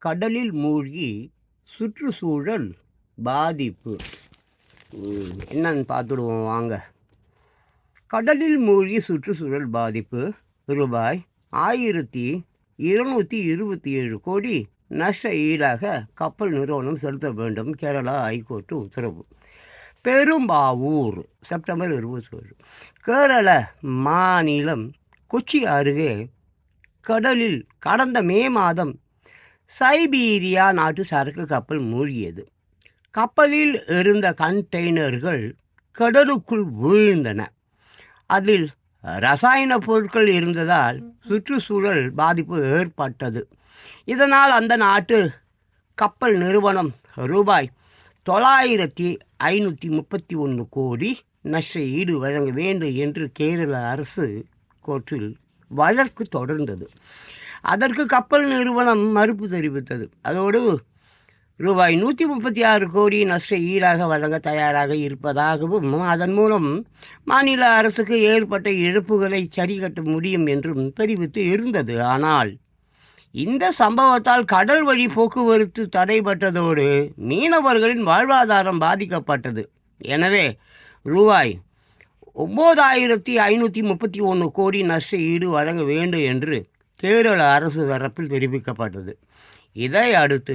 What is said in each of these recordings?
கடலில் மூழ்கி சுற்றுச்சூழல் பாதிப்பு. என்னன்னு பார்த்துடுவோம் வாங்க. கடலில் மூழ்கி சுற்றுச்சூழல் பாதிப்பு ரூபாய் 1227 கோடி நஷ்ட ஈடாக கப்பல் நிறுவனம் செலுத்த வேண்டும். கேரளா ஹைகோர்ட்டு உத்தரவு. பெரும்பாவூர் செப்டம்பர் 21. கேரள மாநிலம் கொச்சி அருகே கடலில் கடந்த மே மாதம் சைபீரியா நாட்டு சரக்கு கப்பல் மூழ்கியது. கப்பலில் இருந்த கண்டெய்னர்கள் கடலுக்குள் வீழ்ந்தன. அதில் ரசாயன பொருட்கள் இருந்ததால் சுற்றுச்சூழல் பாதிப்பு ஏற்பட்டது. இதனால் அந்த நாட்டு கப்பல் நிறுவனம் ரூபாய் 9,531 கோடி நஷ்ட ஈடு வழங்க வேண்டும் என்று கேரள அரசு கோர்ட்டில் வழக்கு தொடர்ந்தது. அதற்கு கப்பல் நிறுவனம் மறுப்பு தெரிவித்தது. அதோடு ரூபாய் 136 கோடி நஷ்ட ஈடாக வழங்க தயாராக இருப்பதாகவும் அதன் மூலம் மாநில அரசுக்கு ஏற்பட்ட இழப்புகளை சரிகட்ட முடியும் என்றும் தெரிவித்து இருந்தது. ஆனால் இந்த சம்பவத்தால் கடல் வழி போக்குவரத்து தடைபட்டதோடு மீனவர்களின் வாழ்வாதாரம் பாதிக்கப்பட்டது. எனவே ரூபாய் 9,531 கோடி நஷ்ட ஈடு வழங்க வேண்டும் என்று கேரள அரசு தரப்பில் தெரிவிக்கப்பட்டது. இதை அடுத்து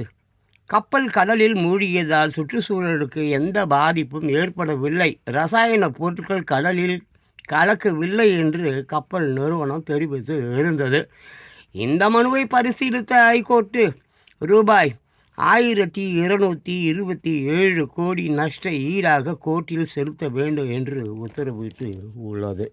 கப்பல் கடலில் மூழ்கியதால் சுற்றுச்சூழலுக்கு எந்த பாதிப்பும் ஏற்படவில்லை, ரசாயன பொருட்கள் கடலில் கலக்கவில்லை என்று கப்பல் நிறுவனம் தெரிவித்து இருந்தது. இந்த மனுவை பரிசீலித்த ஹைகோர்ட்டு ரூபாய் 1,227 கோடி நஷ்ட ஈடாக கோர்ட்டில் செலுத்த வேண்டும் என்று உத்தரவிட்டு உள்ளது.